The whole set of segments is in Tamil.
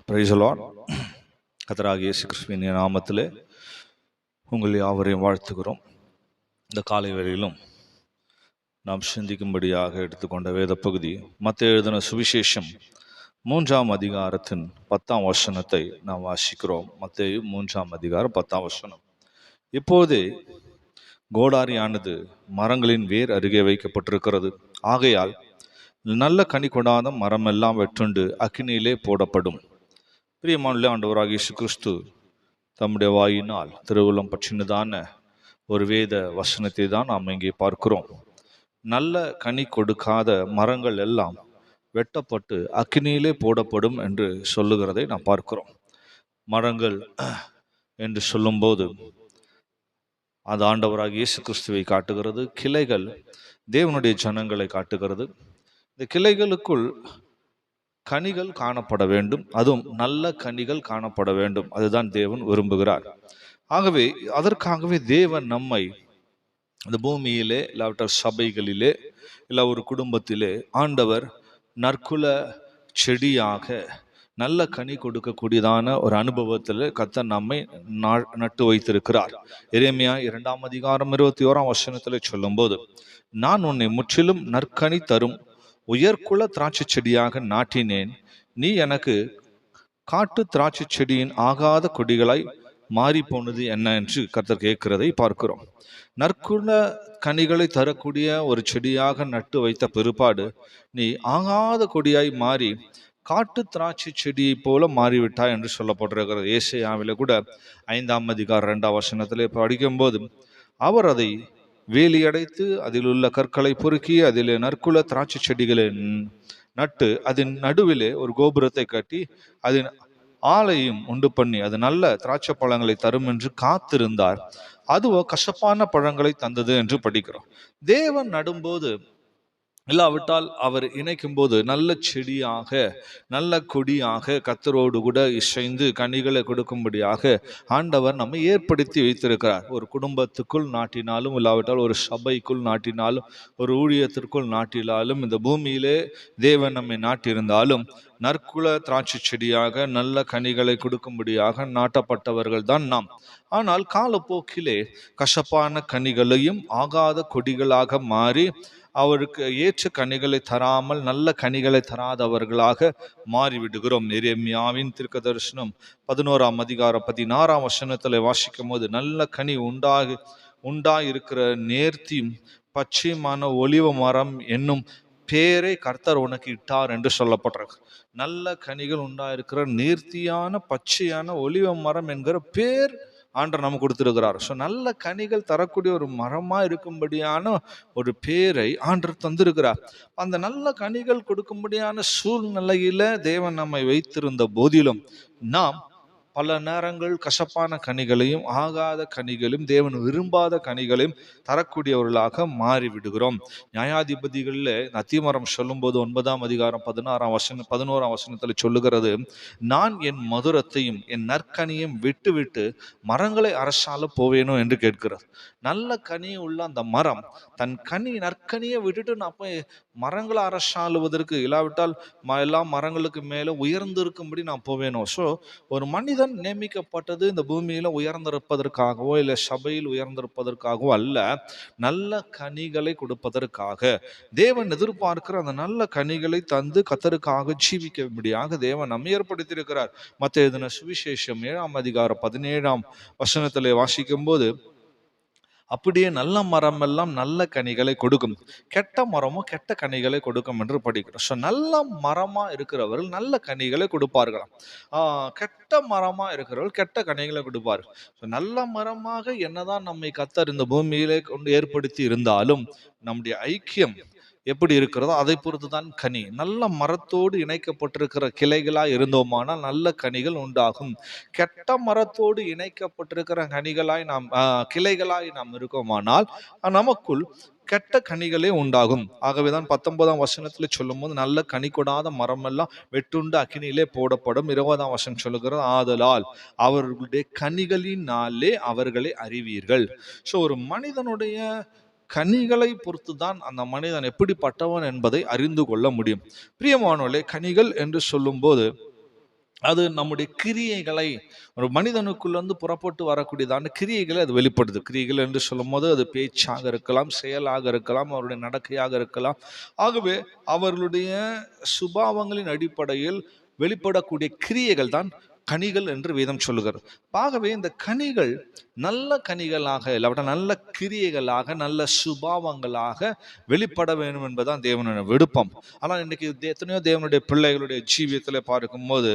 Praise the Lord. கர்த்தராகிய இயேசு கிறிஸ்துவின் நாமத்திலே உங்கள் யாவரையும் வாழ்த்துகிறோம். இந்த காலை வேளையிலும் நாம் சிந்திக்கும்படியாக எடுத்துக்கொண்ட வேத பகுதி மத்தேயு எழுதின சுவிசேஷம் 3ஆம் அதிகாரத்தின் 10ஆம் வசனத்தை நாம் வாசிக்கிறோம். மத்தேயு 3ஆம் அதிகாரம் 10ஆம் வசனம். இப்போதே கோடாரியானது மரங்களின் வேர் அருகே வைக்கப்பட்டிருக்கிறது. ஆகையால் நல்ல கனி கொடாத மரமெல்லாம் வெட்டுண்டு அக்கினியிலே போடப்படும். பிரியமானவர்களே, ஆண்டவராகிய இயேசு கிறிஸ்து தம்முடைய வாயினால் திருவுளம் பற்றினதான ஒரு வேத வசனத்தை தான் நாம் இங்கே பார்க்கிறோம். நல்ல கனி கொடுக்காத மரங்கள் எல்லாம் வெட்டப்பட்டு அக்கினியிலே போடப்படும் என்று சொல்லுகிறதை நாம் பார்க்கிறோம். மரங்கள் என்று சொல்லும்போது அது ஆண்டவராகிய இயேசு கிறிஸ்துவை காட்டுகிறது. கிளைகள் தேவனுடைய ஜனங்களை காட்டுகிறது. இந்த கிளைகளுக்குள் கனிகள் காணப்பட வேண்டும், அதுவும் நல்ல கனிகள் காணப்பட வேண்டும். அதுதான் தேவன் விரும்புகிறார். ஆகவே அதற்காகவே தேவன் நம்மை இந்த பூமியிலே இல்லாவிட்டால் சபைகளிலே இல்லை ஒரு குடும்பத்திலே ஆண்டவர் நற்குல செடியாக நல்ல கனி கொடுக்கக்கூடியதான ஒரு அனுபவத்தில் கர்த்தர் நம்மை நட்டு வைத்திருக்கிறார். எரேமியா 2ஆம் அதிகாரம் 21ஆம் வசனத்தில் சொல்லும்போது, நான் உன்னை முற்றிலும் நற்கனி தரும் உயர்குல திராட்சை செடியாக நாட்டினேன், நீ எனக்கு காட்டு திராட்சை செடியின் ஆகாத கொடிகளாய் மாறி போனது என்ன என்று கர்த்தர் கேட்கிறதை பார்க்கிறோம். நற்குல கனிகளை தரக்கூடிய ஒரு செடியாக நட்டு வைத்த பிற்பாடு நீ ஆகாத கொடியாய் மாறி காட்டு திராட்சை செடியை போல மாறிவிட்டாய் என்று சொல்லப்பட்டிருக்கிறது. ஏசாயாவிலே கூட 5ஆம் அதிகாரம் 2ஆம் வசனத்திலே படிக்கும்போது, அவர் அதை வேலியடைத்து அதில் உள்ள கற்களை பொறுக்கி அதிலே நற்குல திராட்சை செடிகளை நட்டு அதன் நடுவிலே ஒரு கோபுரத்தை கட்டி அதன் ஆலையும் உண்டு பண்ணி அது நல்ல திராட்சை பழங்களை தரும் என்று காத்திருந்தார். அதுவோ கசப்பான பழங்களை தந்தது என்று படிக்கிறோம். தேவன் நடும்போது இல்லாவிட்டால் அவர் இணைக்கும் போது நல்ல செடியாக நல்ல கொடியாக கர்த்தரோடு கூட இசைந்து கனிகளை கொடுக்கும்படியாக ஆண்டவர் நம்மை ஏற்படுத்தி வைத்திருக்கிறார். ஒரு குடும்பத்துக்குள் நாட்டினாலும் இல்லாவிட்டால் ஒரு சபைக்குள் நாட்டினாலும் ஒரு ஊழியத்திற்குள் நாட்டினாலும் இந்த பூமியிலே தேவன் நம்மை நாட்டியிருந்தாலும் நற்குல திராட்சை செடியாக நல்ல கனிகளை கொடுக்கும்படியாக நாட்டப்பட்டவர்கள் தான் நாம். ஆனால் காலப்போக்கிலே கசப்பான கனிகளையும் ஆகாத கொடிகளாக மாறி அவருக்கு ஏற்ற கனிகளை தராமல் நல்ல கனிகளை தராதவர்களாக மாறிவிடுகிறோம். எரேமியாவின் தீர்க்கதரிசனம் 11ஆம் அதிகாரம் 16ஆம் வசனத்தில் வாசிக்கும் போது, நல்ல கனி உண்டாயிருக்கிற நேர்த்தி பச்சைமான ஒலிவ மரம் என்னும் பேரை கர்த்தர் உனக்கு இட்டார் என்று சொல்லப்பட்டிருக்கு. நல்ல கனிகள் உண்டாயிருக்கிற நேர்த்தியான பச்சையான ஒலிவ மரம் என்கிற பேர் ஆண்டவர் நமக்கு கொடுத்திருக்கிறார். ஸோ நல்ல கனிகள் தரக்கூடிய ஒரு மரமா இருக்கும்படியான ஒரு பேரை ஆண்டவர் தந்திருக்கிறார். அந்த நல்ல கனிகள் கொடுக்கும்படியான சூழ்நிலையில தேவன் நம்மை வைத்திருந்த போதிலும் நாம் பல நேரங்கள் கசப்பான கனிகளையும் ஆகாத கனிகளையும் தேவன் விரும்பாத கனிகளையும் தரக்கூடியவர்களாக மாறிவிடுகிறோம். நியாயாதிபதிகளில் அத்திமரம் சொல்லும் போது 9ஆம் அதிகாரம் 11ஆம் வசனத்தில் சொல்லுகிறது, நான் என் மதுரத்தையும் என் நற்கனியும் விட்டு விட்டு மரங்களை அரசால போவேனோ என்று கேட்கிறார். நல்ல கனி உள்ள அந்த மரம் தன் நற்கனியை விட்டுட்டு நான் போய் மரங்களை அரசாளுவதற்கு இல்லாவிட்டால் எல்லா மரங்களுக்கு மேலே உயர்ந்திருக்கும்படி நான் போவேனோ? ஸோ ஒரு மனிதன் நியமிக்கப்பட்டது இந்த பூமியில உயர்ந்திருப்பதற்காகவோ இல்லை சபையில் உயர்ந்திருப்பதற்காகவோ அல்ல, நல்ல கனிகளை கொடுப்பதற்காக. தேவன் எதிர்பார்க்கிற அந்த நல்ல கனிகளை தந்து கர்த்தருக்காக ஜீவிக்கும்படியாக தேவன் நம்மை ஏற்படுத்தியிருக்கிறார். மத்தேயு எழுதின சுவிசேஷம் 7ஆம் அதிகாரம் 17ஆம் வசனத்திலே வாசிக்கும் போது, அப்படியே நல்ல மரம் எல்லாம் நல்ல கனிகளை கொடுக்கும், கெட்ட மரமும் கெட்ட கனிகளை கொடுக்கும் என்று படிக்கிறோம். ஸோ நல்ல மரமா இருக்கிறவர்கள் நல்ல கனிகளை கொடுப்பார்களாம், கெட்ட மரமா இருக்கிறவர்கள் கெட்ட கனிகளை கொடுப்பார்கள். ஸோ நல்ல மரமாக என்னதான் நம்மை கர்த்தர் இந்த பூமியிலே கொண்டு ஏற்படுத்தி இருந்தாலும் நம்முடைய ஐக்கியம் எப்படி இருக்கிறதோ அதை பொறுத்து தான் கனி. நல்ல மரத்தோடு இணைக்கப்பட்டிருக்கிற கிளைகளாய் இருந்தோமானால் நல்ல கனிகள் உண்டாகும். கெட்ட மரத்தோடு இணைக்கப்பட்டிருக்கிற கிளைகளாய் நாம் இருக்கோமானால் நமக்குள் கெட்ட கனிகளே உண்டாகும். ஆகவேதான் 19ஆம் வசனத்தில் சொல்லும் போது, நல்ல கனி கொடாத மரம் எல்லாம் வெட்டுண்டு அக்கினியிலே போடப்படும். 20ஆம் வசனம் சொல்லுகிறது, ஆதலால் அவர்களுடைய கனிகளினாலே அவர்களை அறிவீர்கள். ஸோ ஒரு மனிதனுடைய கனிகளை பொறுத்து தான் அந்த மனிதன் எப்படிப்பட்டவன் என்பதை அறிந்து கொள்ள முடியும். பிரியமானவர்களே, கனிகள் என்று சொல்லும்போது அது நம்முடைய கிரியைகளை, ஒரு மனிதனுக்குள்ள புறப்பட்டு வரக்கூடியதான கிரியைகளை அது வெளிப்படுது. கிரியைகள் என்று சொல்லும் போது அது பேச்சாக இருக்கலாம், செயலாக இருக்கலாம், அவருடைய நடக்கையாக இருக்கலாம். ஆகவே அவர்களுடைய சுபாவங்களின் அடிப்படையில் வெளிப்படக்கூடிய கிரியைகள் தான் கனிகள் என்று வேதம் சொல்லுகிறது. ஆகவே இந்த கனிகள் நல்ல கனிகளாக, இல்லாவிட்ட நல்ல கிரியைகளாக, நல்ல சுபாவங்களாக வெளிப்பட வேண்டும் என்பதுதான் தேவனுடைய விருப்பம். ஆனால் இன்னைக்கு எத்தனையோ தேவனுடைய பிள்ளைகளுடைய ஜீவியத்தில் பார்க்கும்போது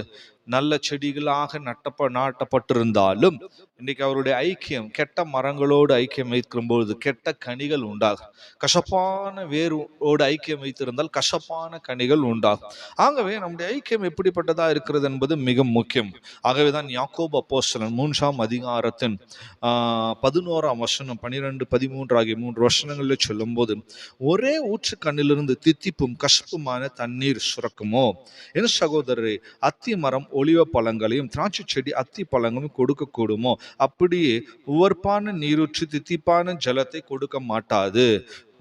நல்ல செடிகளாக நாட்டப்பட்டிருந்தாலும் இன்னைக்கு அவருடைய ஐக்கியம் கெட்ட மரங்களோடு ஐக்கியம் வைக்கும்போது கெட்ட கனிகள் உண்டாகும். கசப்பான வேரோடு ஐக்கியம் வைத்திருந்தால் கசப்பான கனிகள் உண்டாகும். ஆகவே நம்முடைய ஐக்கியம் எப்படிப்பட்டதா இருக்கிறது என்பது மிக முக்கியம். ஆகவேதான் யாக்கோபு அப்போஸ்தலன் 3ஆம் அதிகாரத்தின் 11ஆம் வசனம், 12, 13 ஆகிய 3 வசனங்களில் சொல்லும் போது, ஒரே ஊற்று கண்ணிலிருந்து தித்திப்பும் கசப்புமான தண்ணீர் சுரக்குமோ? என் சகோதரரே, அத்தி மரம் ஒலிவ பழங்களையும் திராட்சை செடி அத்தி பழங்களும் கொடுக்க கூடுமோ? அப்படியே உவர்ப்பான நீரூற்று தித்திப்பான ஜலத்தை கொடுக்க மாட்டாது.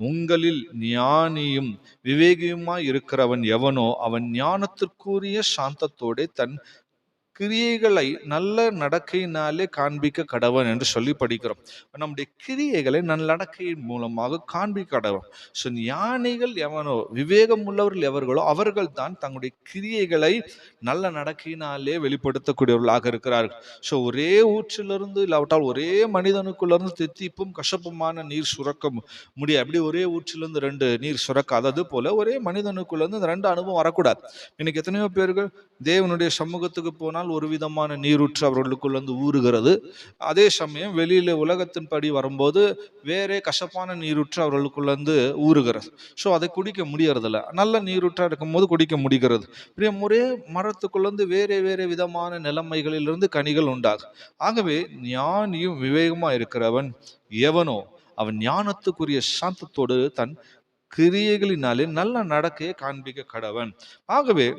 உங்களில் ஞானியும் விவேகியுமாய் இருக்கிறவன் எவனோ அவன் ஞானத்திற்குரிய சாந்தத்தோட தன் கிரியைகளை நல்ல நடக்கையினாலே காண்பிக்க கடவன் என்று சொல்லி படிக்கிறோம். நம்முடைய கிரியைகளை நல்ல நடக்கையின் மூலமாக காண்பிக்க கடவன். ஸோ ஞானிகள் எவனோ, விவேகம் உள்ளவர்கள் எவர்களோ அவர்கள் தான் தங்களுடைய கிரியைகளை நல்ல நடக்கையினாலே வெளிப்படுத்தக்கூடியவர்களாக இருக்கிறார்கள். ஸோ ஒரே ஊற்றிலிருந்து இல்லாவிட்டால் ஒரே மனிதனுக்குள்ளிருந்து தித்திப்பும் கசப்புமான நீர் சுரக்க முடியாது. அப்படி ஒரே ஊற்றிலிருந்து 2 நீர் சுரக்காதது போல ஒரே மனிதனுக்குள்ளிருந்து இந்த 2 அனுபவம் வரக்கூடாது. இன்னைக்கு எத்தனையோ பேர்கள் தேவனுடைய சமூகத்துக்கு போனால் ஒரு விதமான நீரூற்று அவர்களுக்குள்ள ஊறுகிறது. அதே சமயம் வெளியில உலகத்தின் படி வரும்போது வேறே கசப்பான நீரூற்று அவர்களுக்குள்ள ஊறுகிறது. ஸோ அதை குடிக்க முடியறதில்ல. நல்ல நீரூற்றா இருக்கும்போது குடிக்க முடிகிறது. ஒரே மரத்துக்குள்ள வேறே வேறே விதமான நிலைமைகளிலிருந்து கனிகள் உண்டாகும். ஆகவே ஞானியும் விவேகமா இருக்கிறவன் எவனோ அவன் ஞானத்துக்குரிய சாந்தத்தோடு தன் கிரியைகளினாலே நல்ல நடக்கையை காண்பிக்க கடவன். ஆகவே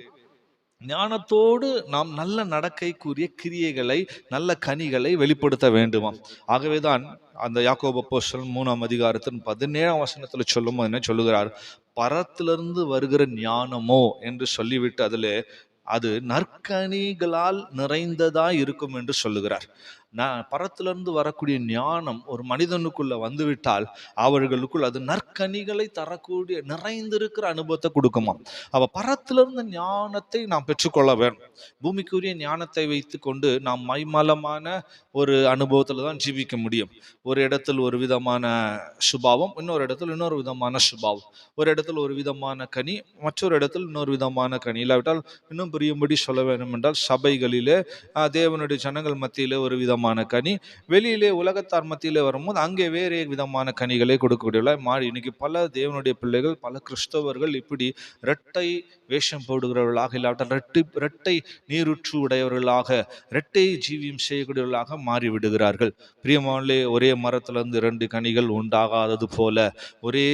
ஞானத்தோடு நாம் நல்ல நடக்கைக்குரிய கிரியைகளை, நல்ல கனிகளை வெளிப்படுத்த வேண்டுமாம். ஆகவேதான் அந்த யாக்கோபு அப்போஸ்தலன் 3ஆம் அதிகாரத்தின் 17ஆம் வசனத்துல சொல்லும் போது என்ன சொல்லுகிறார்? பரத்திலிருந்து வருகிற ஞானமோ என்று சொல்லிவிட்டு அதிலே அது நற்கனிகளால் நிறைந்ததா இருக்கும் என்று சொல்லுகிறார். பரத்திலிருந்து வரக்கூடிய ஞானம் ஒரு மனிதனுக்குள்ள வந்துவிட்டால் அவர்களுக்குள் அது நற்கனிகளை தரக்கூடிய நிறைந்திருக்கிற அனுபவத்தை கொடுக்குமா. அவ பரத்திலிருந்து ஞானத்தை நாம் பெற்றுக்கொள்ள வேண்டும். பூமிக்குரிய ஞானத்தை வைத்து கொண்டு நாம் மைமலமான ஒரு அனுபவத்துல தான் ஜீவிக்க முடியும். ஒரு இடத்தில் ஒரு விதமான சுபாவம், இன்னொரு இடத்துல இன்னொரு விதமான சுபாவம், ஒரு இடத்துல ஒரு விதமான கனி, மற்றொரு இடத்தில் இன்னொரு விதமான கனி. இல்லாவிட்டால் இன்னும் புரியும்படி சொல்ல வேண்டும் என்றால் சபைகளிலே தேவனுடைய ஜனங்கள் மத்தியிலே ஒரு விதமான கனி, வெளியிலே உலகத்தார் மத்தியிலே வரும்போது அங்கே வேறே விதமான கனிகளை கொடுக்கக்கூடிய மாறி இன்னைக்கு பல தேவனுடைய பிள்ளைகள், பல கிறிஸ்தவர்கள் இப்படி இரட்டை வேஷம் போடுகிறவர்களாக, இல்லாவிட்டால் இரட்டை நீருற்று உடையவர்களாக, இரட்டை ஜீவியம் செய்யக்கூடியவர்களாக மாறிவிடுகிறார்கள். பிரியமானே, ஒரே மரத்திலிருந்து 2 கனிகள் உண்டாகாதது போல ஒரே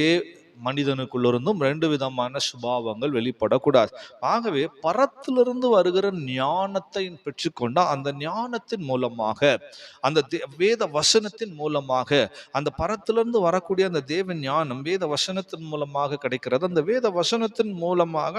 மனிதனுக்குள்ளிருந்தும் 2 விதமான சுபாவங்கள் வெளிப்படக்கூடாது. ஆகவே பரத்திலிருந்து வருகிற ஞானத்தை பெற்றுக்கொண்ட அந்த ஞானத்தின் மூலமாக, அந்த வேத வசனத்தின் மூலமாக, அந்த பரத்திலிருந்து வரக்கூடிய அந்த தேவ ஞானம் வேத வசனத்தின் மூலமாக கிடைக்கிறது. அந்த வேத வசனத்தின் மூலமாக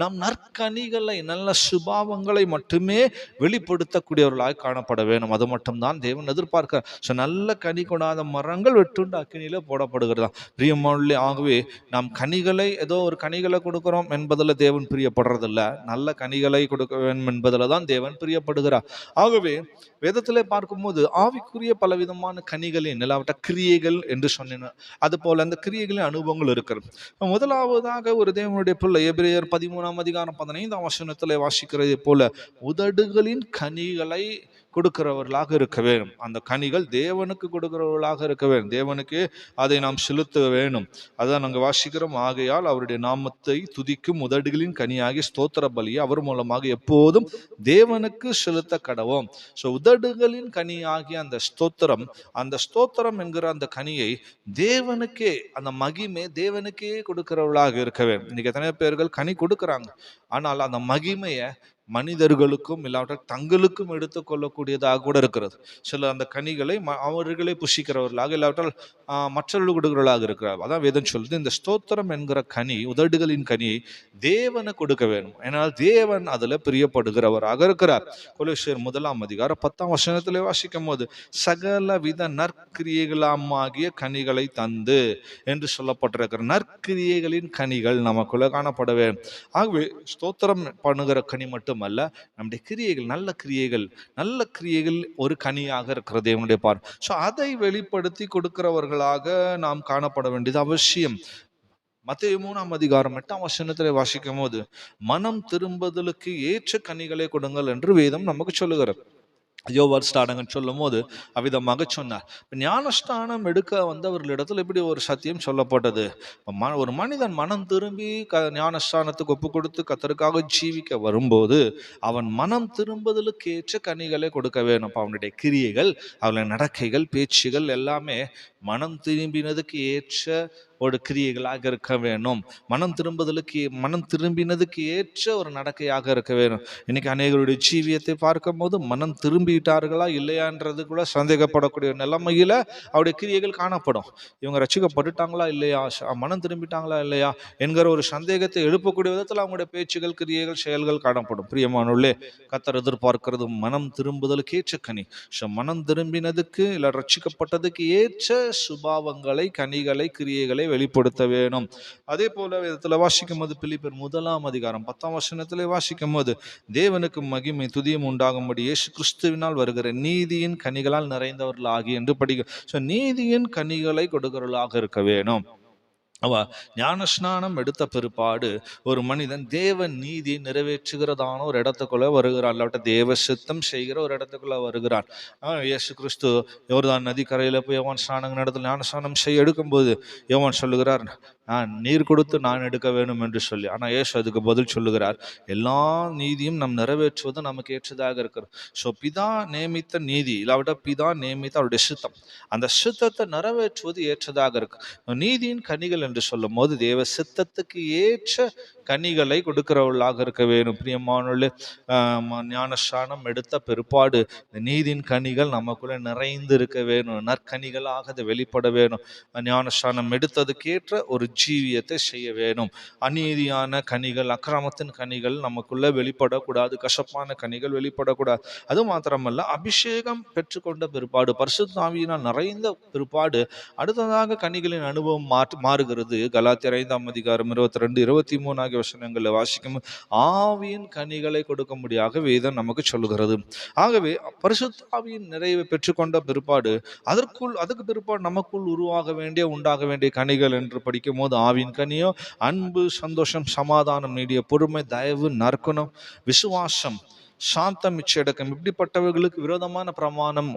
நாம் நற்கனிகளை, நல்ல சுபாவங்களை மட்டுமே வெளிப்படுத்தக்கூடியவர்களாக காணப்பட வேண்டும். அது மட்டும்தான் தேவன் எதிர்பார்க்கிறார். ஸோ நல்ல கனி கொடாத மரங்கள் வெட்டுண்டு அக்கினியில போடப்படுகிறதா. பிரியமானவர்களே, ஆகவே நாம் கனிகளை, ஏதோ ஒரு கனிகளை கொடுக்கிறோம் என்பதில் தேவன் பிரியப்படுறதில்ல. நல்ல கனிகளை கொடுக்க வேண்டும் என்பதில் தான் தேவன் பிரியப்படுகிறார். ஆகவே வேதத்திலே பார்க்கும்போது ஆவிக்குரிய பலவிதமான கனிகளின் இல்லாவிட்ட கிரியைகள் என்று சொன்னேன். அது போல அந்த கிரியைகளின் அனுபவங்கள் இருக்கிறது. முதலாவதாக ஒரு தேவனுடைய பிள்ளை எபிரேயர் 13ஆம் அதிகாரம் 15ஆம் வசனத்திலே வாசிக்கிறது போல உதடுகளின் கனிகளை கொடுக்கிறவர்களாக இருக்க வேண்டும். அந்த கனிகள் தேவனுக்கு கொடுக்கிறவர்களாக இருக்க வேண்டும். தேவனுக்கு அதை நாம் செலுத்த வேண்டும். அதான் நாங்கள் வாசிக்கிறோம். ஆகையால் அவருடைய நாமத்தை துதிக்கும் உதடுகளின் கனியாகி ஸ்தோத்திர பலியை அவர் மூலமாக எப்போதும் தேவனுக்கு செலுத்த கடவோம். ஸோ உதடுகளின் கனியாகிய அந்த ஸ்தோத்திரம் என்கிற அந்த கனியை தேவனுக்கே, அந்த மகிமை தேவனுக்கே கொடுக்கிறவர்களாக இருக்க வேண்டும். இன்னைக்கு எத்தனை பேர்கள் கனி கொடுக்கிறாங்க, ஆனால் அந்த மகிமையை மனிதர்களுக்கும் இல்லாவிட்டால் தங்களுக்கும் எடுத்துக்கொள்ளக்கூடியதாக கூட இருக்கிறது. சில அந்த கனிகளை அவர்களே புஷிக்கிறவர்களாக இல்லாவிட்டால் மற்றவர்கள் கொடுக்கிறவர்களாக இருக்கிறார். அதான் வேதம் சொல்லுது, இந்த ஸ்தோத்திரம் என்கிற கனி, உதடுகளின் கனியை தேவனை கொடுக்க வேணும். ஏன்னால் தேவன் அதுல பிரியப்படுகிறவராக இருக்கிறார். கொலோசியர் 1:10 வாசிக்கும் போது சகல வித நற்கிரியைகளாகிய கனிகளை தந்து என்று சொல்லப்பட்டிருக்கிற நற்கிரியைகளின் கனிகள் நமக்குள்ள காணப்பட வேண்டும். ஆகவே ஸ்தோத்திரம் பண்ணுகிற கனி மட்டுமல்ல, நம்முடைய கிரியைகள், நல்ல கிரியைகள் ஒரு கனியாக இருக்கிறது தேவனுடைய பார்வை. ஸோ அதை வெளிப்படுத்தி கொடுக்கிறவர்களாக நாம் காணப்பட வேண்டியது அவசியம். மத்தேயு 3:8 வாசிக்கும் போது மனம் திரும்புதலுக்கு ஏற்ற கனிகளை கொடுங்கள் என்று வேதம் நமக்கு சொல்லுகிறது. யோவான் சொல்லும் போது அவ்விதமாக சொன்னார். ஞானஸ்தானம் எடுக்க வந்தவர்களிடத்தில் இப்படி ஒரு சத்தியம் சொல்லப்பட்டது. ஒரு மனிதன் மனம் திரும்பி ஞானஸ்தானத்துக்கு ஒப்பு கொடுத்து கர்த்தருக்காக ஜீவிக்க வரும்போது அவன் மனம் திரும்புதலுக்கு ஏற்ற கனிகளை கொடுக்க வேணும். அவனுடைய கிரியைகள், அவனுடைய நடக்கைகள், பேச்சுகள் எல்லாமே மனம் திரும்பினதுக்கு ஏற்ற ஒரு கிரியைகளாக இருக்க வேணும். மனம் திரும்பினதுக்கு ஏற்ற ஒரு நடக்கையாக இருக்க வேணும். இன்னைக்கு அநேகருடைய ஜீவியத்தை பார்க்கும் போது மனம் திரும்பிட்டார்களா இல்லையான்றது கூட சந்தேகப்படக்கூடிய நிலைமையில அவருடைய கிரியைகள் காணப்படும். இவங்க ரட்சிக்கப்பட்டுட்டாங்களா இல்லையா, மனம் திரும்பிட்டாங்களா இல்லையா என்கிற ஒரு சந்தேகத்தை எழுப்பக்கூடிய விதத்தில் அவங்களுடைய பேச்சுகள், கிரியைகள், செயல்கள் காணப்படும். பிரியமானவர்களே, கர்த்தர் எதிர்பார்க்கிறது மனம் திரும்புதலுக்கு ஏற்ற கனி. மனம் திரும்பினதுக்கு இல்ல ரட்சிக்கப்பட்டதுக்கு ஏற்ற சுபாவங்களை, கனிகளை, கிரியைகளை வெளிப்படுத்த வேணும். அதே போல விதத்துல வாசிக்கும் போது பிலிப்பியர் 1:10 வாசிக்கும் போது தேவனுக்கு மகிமை துதியும் உண்டாகும்படி இயேசு கிறிஸ்துவினால் வருகிற நீதியின் கனிகளால் நிறைந்தவர்களாகி என்று படிக்க. நீதியின் கனிகளை கொடுக்கிறவர்களாக இருக்க வேணும். ஞானஸ்நானம் எடுத்த பிற்பாடு ஒரு மனிதன் தேவ நீதி நிறைவேற்றுகிறதான ஒரு இடத்துக்குள்ள வருகிறான், இல்லாவிட்ட தேவ சித்தம் செய்கிற ஒரு இடத்துக்குள்ள வருகிறான். இயேசு கிறிஸ்து யோர்தான் நதி கரையில போய் யோவான் ஸ்நானம் இடத்துல ஞானஸ்நானம் செய்ய எடுக்கும்போது யோவான் சொல்லுகிறார், நான் நீர் கொடுத்து நான் எடுக்க வேணும் என்று சொல்லி. ஆனால் இயேசு அதுக்கு பதில் சொல்லுகிறார், எல்லா நீதியும் நம் நிறைவேற்றுவது நமக்கு ஏற்றதாக இருக்கிறது. ஸோ பிதா நியமித்த நீதி இல்லாவிட்ட பிதா நியமித்த அவருடைய சித்தம், அந்த சித்தத்தை நிறைவேற்றுவது ஏற்றதாக இருக்கு. நீதியின் கனிகள் என்று சொல்லும் போது தேவ சித்தத்துக்கு ஏற்ற கனிகளை கொடுக்கிறவர்களாக இருக்க வேணும். பிரியமானவர்களே, ஞானஸ்நானம் எடுத்த பிற்பாடு நீதியின் கனிகள் நமக்குள்ள நிறைந்து இருக்க வேணும். நற்கனிகளாக அது வெளிப்பட வேணும். ஞானஸ்நானம் எடுத்ததுக்கேற்ற ஒரு ஜீவியத்தை செய்ய வேணும். அநீதியான கனிகள், அக்கிரமத்தின் கனிகள் நமக்குள்ள வெளிப்படக்கூடாது. கசப்பான கனிகள் வெளிப்படக்கூடாது. அது மாத்திரமல்ல, அபிஷேகம் பெற்றுக்கொண்ட பிற்பாடு, பரிசுத்த ஆவியினால் நிறைந்த பிற்பாடு அடுத்ததாக கனிகளின் அனுபவம் மாறுகிறது. கலாத்தியர் 5:22-23 ஆகிய வசனங்களை வாசிக்கும் ஆவியின் கனிகளை கொடுக்கும்படியாக வேதம் நமக்கு சொல்லுகிறது. ஆகவே பரிசுத்த ஆவியின் நிறைவை பெற்றுக்கொண்ட பிற்பாடு அதுக்கு பிற்பாடு நமக்குள் உண்டாக வேண்டிய கனிகள் என்று படிக்கும் போது ஆவியின் கனியோ அன்பு, சந்தோஷம், சமாதானம், நீடிய பொறுமை, தயவு, நற்குணம், விசுவாசம், சாந்தம், இச்சையடக்கம், இப்படிப்பட்டவர்களுக்கு விரோதமான பிரமாணம்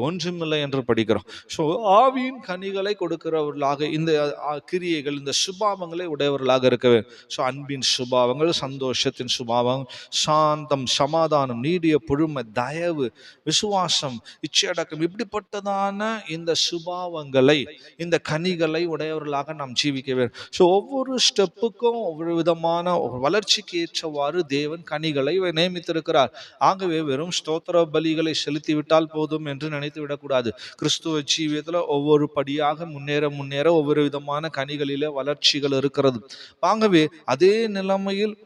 ஒன்றுமில்லை என்று படிக்கிறோம். ஸோ ஆவியின் கனிகளை கொடுக்கிறவர்களாக இந்த கிரியைகள், இந்த சுபாவங்களை உடையவர்களாக இருக்கவே. ஸோ அன்பின் சுபாவங்கள், சந்தோஷத்தின் சுபாவம், சாந்தம், சமாதானம், நீடிய பொறுமை, தயவு, விசுவாசம், இச்சையடக்கம், இப்படிப்பட்டதான இந்த சுபாவங்களை, இந்த கனிகளை உடையவர்களாக நாம் ஜீவிக்க வேண்டும். ஸோ ஒவ்வொரு ஸ்டெப்புக்கும் ஒவ்வொரு விதமான வளர்ச்சிக்கு ஏற்றவாறு தேவன் கனிகளை நியமித்திருக்கிறார். ஆகவே வெறும் ஸ்தோத்திர பலிகளை செலுத்திவிட்டால் போதும் என்று நினைத்து விடக்கூடாது. கிறிஸ்துவ ஜீவியத்துல ஒவ்வொரு படியாக முன்னேற ஒவ்வொரு விதமான கனிகளிலே வளர்ச்சிகள் இருக்கிறது. ஆகவே அதே நிலைமையில்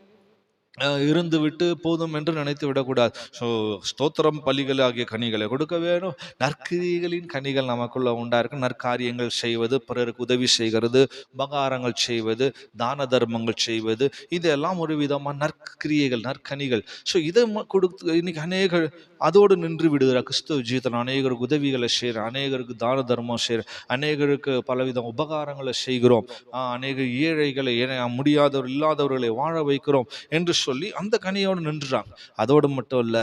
இருந்து விட்டு போதும் என்று நினைத்து விடக்கூடாது. ஸோ ஸ்தோத்திரம் பலிகள் ஆகிய கனிகளை கொடுக்க வேணும். நற்கிரியைகளின் கனிகள் நமக்குள்ள உண்டாயிருக்கு. நற்காரியங்கள் செய்வது, பிறருக்கு உதவி செய்கிறது, உபகாரங்கள் செய்வது, தான தர்மங்கள் செய்வது, இதெல்லாம் ஒரு விதமான நற்கிரியைகள், நற்கனிகள். ஸோ இதை கொடுத்து இன்னைக்கு அநேகர் அதோடு நின்று விடுகிறார். கிறிஸ்துவ ஜீவிதத்தில் அநேகருக்கு உதவிகளை செய்கிறோம், அநேகருக்கு தான தர்மம் செய்கிறோம், அநேகருக்கு பலவித உபகாரங்களை செய்கிறோம், அநேக ஏழைகளை, முடியாதவர் இல்லாதவர்களை வாழ வைக்கிறோம் என்று சொல்லி அந்த கனியோடு நின்றுறாங்க. அதோடு மட்டும் இல்ல,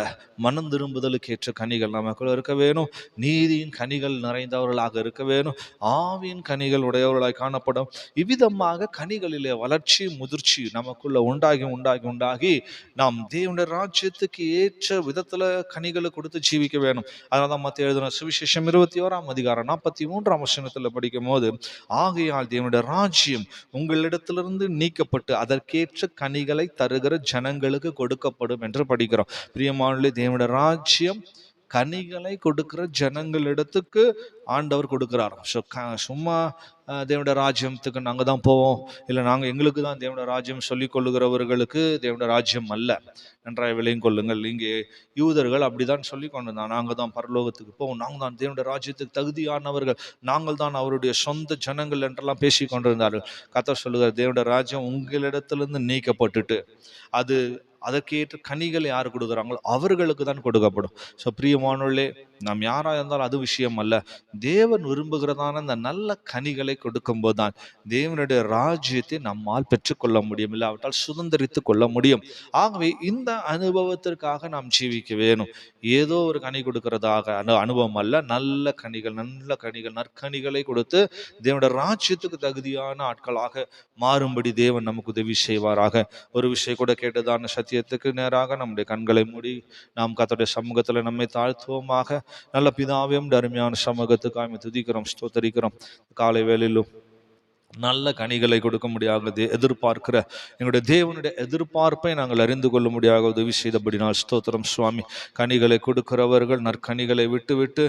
மனம் திரும்புதலுக்கு ஏற்ற கனிகள் நமக்குள்ள இருக்க வேணும். நீதியின் கனிகள் நிறைந்தவர்களாக இருக்க வேணும். ஆவியின் கனிகள் உடையவர்களாக காணப்படும். இவ்விதமாக கனிகளிலே வளர்ச்சி, முதிர்ச்சி நமக்குள்ள உண்டாகி நாம் தேவனுடைய ராஜ்யத்துக்கு ஏற்ற விதத்துல கனிகளை கொடுத்து ஜீவிக்க வேணும். அதனால்தான் மத்தேயு எழுதின சுவிசேஷம் 21:43 படிக்கும் போது, ஆகையால் தேவனுடைய ராஜ்யம் உங்களிடத்திலிருந்து நீக்கப்பட்டு அதற்கேற்ற கனிகளை தருகிற ஜனங்களுக்கு கொடுக்கப்படும் என்று படிக்கிறோம். பிரியமானவர்களே, தேவனுடைய ராஜ்யம் கனிகளை கொடுக்கிற ஜனங்களிடத்துக்கு ஆண்டவர் கொடுக்கிறார். சும்மா தேவனுடைய ராஜ்யத்துக்கு நாங்கள் தான் போவோம், இல்லை நாங்கள் எங்களுக்கு தான் தேவனுடைய ராஜ்யம் சொல்லிக் கொள்ளுகிறவர்களுக்கு தேவனுடைய ராஜ்யம் அல்ல. நன்றாக விளையும் கொள்ளுங்கள். இங்கே யூதர்கள் அப்படிதான் சொல்லி கொண்டிருந்தாங்க, நாங்கள் தான் பரலோகத்துக்கு போவோம், நாங்கள் தான் தேவனுடைய ராஜ்யத்துக்கு தகுதியானவர்கள், நாங்கள் தான் அவருடைய சொந்த ஜனங்கள் என்றெல்லாம் பேசி கொண்டிருந்தார்கள். கர்த்தர் சொல்லுகிற தேவனுடைய ராஜ்யம் உங்களிடத்திலிருந்து நீக்கப்பட்டுட்டு அது அதற்கேற்ற கனிகளை யார் கொடுக்குறாங்களோ அவர்களுக்கு தான் கொடுக்கப்படும். ஸோ பிரியமானவர்களே, நாம் யாராக இருந்தாலும் அது விஷயம் அல்ல. தேவன் விரும்புகிறதான அந்த நல்ல கனிகளை கொடுக்கும்போது தான் தேவனுடைய ராஜ்யத்தை நம்மால் பெற்றுக்கொள்ள முடியும், இல்லாவிட்டால் சுதந்திரித்து கொள்ள முடியும். ஆகவே இந்த அனுபவத்திற்காக நாம் ஜீவிக்க வேணும். ஏதோ ஒரு கனி கொடுக்கிறதாக அனுபவம் அல்ல, நல்ல கனிகள் நற்கனிகளை கொடுத்து தேவனுடைய ராஜ்யத்துக்கு தகுதியான ஆட்களாக மாறும்படி தேவன் நமக்கு உதவி செய்வாராக. ஒரு விஷயம் கூட கேட்டதான சத்தியத்துக்கு நேராக நம்முடைய கண்களை மூடி நாம் கர்த்தருடைய சமூகத்தில் நம்மை தாழ்த்துவோமாக. நல்ல பிதாவையும் அருமையான சமூகத்துக்காக துதிக்கிறோம், ஸ்தோத்தரிக்கிறோம். காலை வேளையிலும் நல்ல கனிகளை கொடுக்க முடியாத எதிர்பார்க்கிற எங்களுடைய தேவனுடைய எதிர்பார்ப்பை நாங்கள் அறிந்து கொள்ள முடியாத உதவி செய்தபடினால் ஸ்தோத்திரம் சுவாமி. கனிகளை கொடுக்கிறவர்கள் நற்கனிகளை விட்டு விட்டு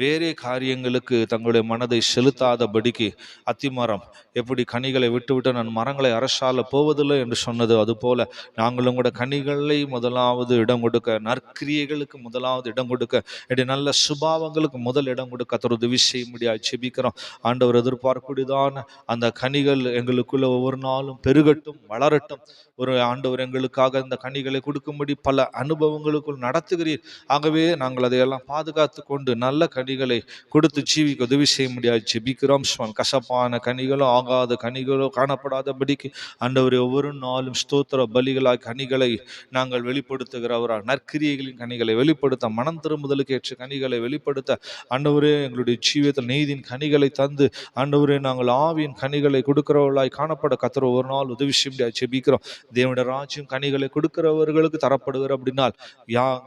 வேறே காரியங்களுக்கு தங்களுடைய மனதை செலுத்தாதபடிக்கு, அத்திமரம் எப்படி கனிகளை விட்டு விட்டு நான் மரங்களை அரசால போவதில்லை என்று சொன்னது, அதுபோல நாங்களும் கூட கனிகளை முதலாவது இடம் கொடுக்க, நற்கிரியைகளுக்கு முதலாவது இடம் கொடுக்க, இப்படி நல்ல சுபாவங்களுக்கு முதல் இடம் கொடுக்க கர்த்தர் உதவி செய்ய முடியாது செபிக்கிறோம். ஆண்டவர் எதிர்பார்க்கக்கூடியதான அந்த கனிகள் எங்களுக்குள்ள ஒவ்வொரு நாளும் பெருகட்டும், வளரட்டும். ஒரு ஆண்டவர் எங்களுக்காக இந்த கனிகளை கொடுக்கும்படி பல அனுபவங்களுக்குள் நடத்துகிறீர். ஆகவே நாங்கள் அதையெல்லாம் பாதுகாத்து கொண்டு நல்ல கனிகளை கொடுத்து ஜீவிக்க உதவி செய்ய முடியாது ஜெபிக்கிறோம். கசப்பான கனிகளோ ஆகாத கனிகளோ காணப்படாதபடிக்கு ஆண்டவரே ஒவ்வொரு நாளும் ஸ்தோத்திர பலிகளாய் கனிகளை நாங்கள் வெளிப்படுத்துகிறவராக, நற்கிரியைகளின் கனிகளை வெளிப்படுத்த, மனம் திரும்புதலுக்கு ஏற்ற கனிகளை வெளிப்படுத்த ஆண்டவரே எங்களுடைய ஜீவியத்தில் நீதியின் கனிகளை தந்து ஆண்டவரே நாங்கள் ஆவியின் கனிகளை கொடுக்கிறவர்களாய் காணப்பட கர்த்தர் ஒரு நாள் உதவி செய்ய ஜெபிக்கிறோம். தேவனுடைய ராஜ்யம் கனிகளை கொடுக்கிறவர்களுக்கு தரப்படுகிற அப்படின்னால்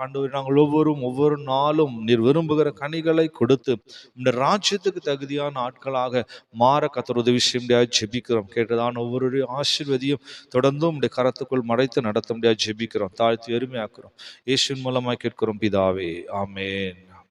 ஆண்டவரே நாங்கள் ஒவ்வொரு நாளும் நீர் விரும்புகிற கனிகளை கொடுத்து இந்த ராஜ்யத்துக்கு தகுதியான ஆட்களாக மாற கர்த்தர் உதவி செய்ய ஜெபிக்கிறோம். கேட்டதான் ஒவ்வொரு ஆசீர்வதியும் தொடர்ந்தும் உடைய கரத்துக்குள் மறைத்து நடத்த முடியாது ஜெபிக்கிறோம். தாழ்த்தி எருமையாக்குறோம். இயேசுவின் மூலமாய் கேட்கிறோம் பிதாவே, ஆமென்.